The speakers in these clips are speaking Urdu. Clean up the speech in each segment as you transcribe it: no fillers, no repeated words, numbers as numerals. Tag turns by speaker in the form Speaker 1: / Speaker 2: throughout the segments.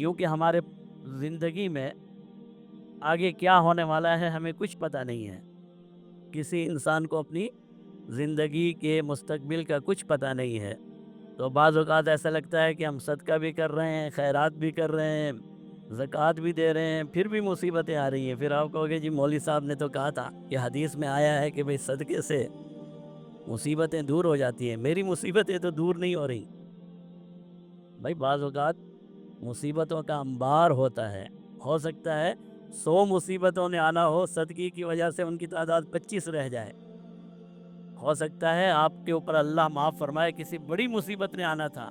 Speaker 1: کیونکہ ہمارے زندگی میں آگے کیا ہونے والا ہے ہمیں کچھ پتہ نہیں ہے. کسی انسان کو اپنی زندگی کے مستقبل کا کچھ پتہ نہیں ہے. تو بعض اوقات ایسا لگتا ہے کہ ہم صدقہ بھی کر رہے ہیں، خیرات بھی کر رہے ہیں، زکوٰۃ بھی دے رہے ہیں، پھر بھی مصیبتیں آ رہی ہیں. پھر آپ کہو گے جی مولوی صاحب نے تو کہا تھا کہ حدیث میں آیا ہے کہ بھئی صدقے سے مصیبتیں دور ہو جاتی ہیں. میری مصیبتیں تو دور نہیں ہو رہی. بھائی بعض اوقات مصیبتوں کا انبار ہوتا ہے. ہو سکتا ہے 100 مصیبتوں نے آنا ہو، صدقے کی وجہ سے ان کی تعداد 25 رہ جائے. ہو سکتا ہے آپ کے اوپر اللہ معاف فرمائے کسی بڑی مصیبت نے آنا تھا،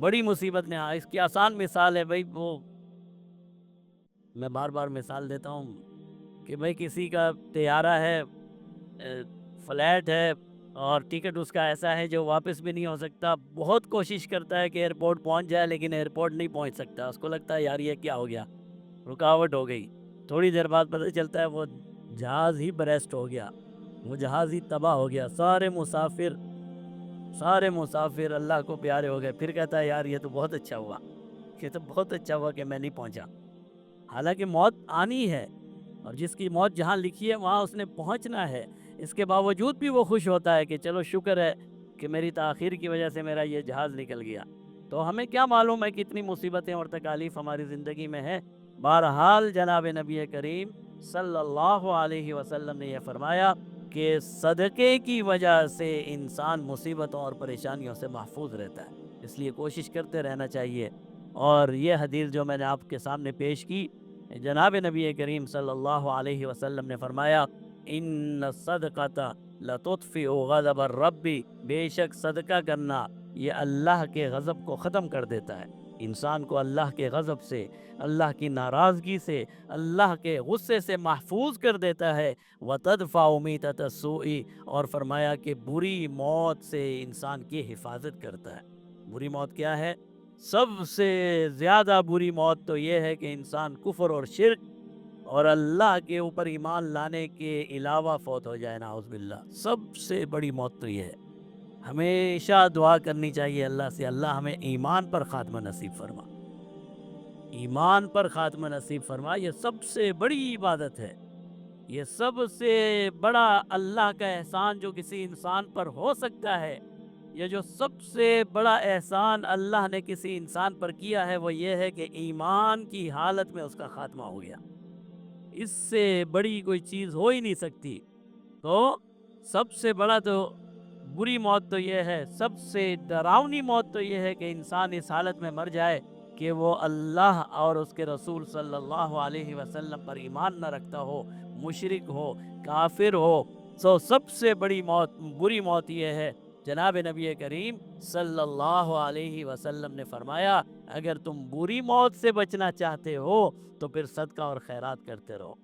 Speaker 1: بڑی مصیبت نے اس کی آسان مثال ہے بھائی وہ میں بار بار مثال دیتا ہوں کہ بھائی کسی کا طیارہ ہے، فلیٹ ہے اور ٹکٹ اس کا ایسا ہے جو واپس بھی نہیں ہو سکتا. بہت کوشش کرتا ہے کہ ایئرپورٹ پہنچ جائے لیکن ایئرپورٹ نہیں پہنچ سکتا. اس کو لگتا ہے یار یہ کیا ہو گیا، رکاوٹ ہو گئی. تھوڑی دیر بعد پتہ چلتا ہے وہ جہاز ہی بریسٹ ہو گیا، وہ جہاز ہی تباہ ہو گیا. سارے مسافر اللہ کو پیارے ہو گئے. پھر کہتا ہے یار یہ تو بہت اچھا ہوا، یہ تو بہت اچھا ہوا کہ میں نہیں پہنچا. حالانکہ موت آنی ہے اور جس کی موت جہاں لکھی ہے وہاں اس نے پہنچنا ہے. اس کے باوجود بھی وہ خوش ہوتا ہے کہ چلو شکر ہے کہ میری تاخیر کی وجہ سے میرا یہ جہاز نکل گیا. تو ہمیں کیا معلوم ہے کہ اتنی مصیبتیں اور تکالیف ہماری زندگی میں ہیں. بہرحال جناب نبی کریم صلی اللہ علیہ وسلم نے یہ فرمایا کہ صدقے کی وجہ سے انسان مصیبتوں اور پریشانیوں سے محفوظ رہتا ہے. اس لیے کوشش کرتے رہنا چاہیے. اور یہ حدیث جو میں نے آپ کے سامنے پیش کی، جناب نبی کریم صلی اللہ علیہ وسلم نے فرمایا ان الصدقۃ لتطفئ غضب الرب، بے شک صدقہ کرنا یہ اللہ کے غضب کو ختم کر دیتا ہے. انسان کو اللہ کے غضب سے، اللہ کی ناراضگی سے، اللہ کے غصے سے محفوظ کر دیتا ہے. وَتَدْفَعُ مِيتَةَ السُّوءِ، اور فرمایا کہ بری موت سے انسان کی حفاظت کرتا ہے. بری موت کیا ہے؟ سب سے زیادہ بری موت تو یہ ہے کہ انسان کفر اور شرک اور اللہ کے اوپر ایمان لانے کے علاوہ فوت ہو جائے، نعوذ باللہ. سب سے بڑی موت تو یہ ہے. ہمیشہ دعا کرنی چاہیے اللہ سے، اللہ ہمیں ایمان پر خاتمہ نصیب فرما، ایمان پر خاتمہ نصیب فرما. یہ سب سے بڑی عبادت ہے، یہ سب سے بڑا اللہ کا احسان جو کسی انسان پر ہو سکتا ہے. یہ جو سب سے بڑا احسان اللہ نے کسی انسان پر کیا ہے وہ یہ ہے کہ ایمان کی حالت میں اس کا خاتمہ ہو گیا. اس سے بڑی کوئی چیز ہو ہی نہیں سکتی. تو سب سے بڑا تو بری موت تو یہ ہے، سب سے ڈراؤنی موت تو یہ ہے کہ انسان اس حالت میں مر جائے کہ وہ اللہ اور اس کے رسول صلی اللہ علیہ وسلم پر ایمان نہ رکھتا ہو، مشرک ہو، کافر ہو. سب سے بڑی موت، بری موت یہ ہے. جناب نبی کریم صلی اللہ علیہ وسلم نے فرمایا اگر تم بری موت سے بچنا چاہتے ہو تو پھر صدقہ اور خیرات کرتے رہو.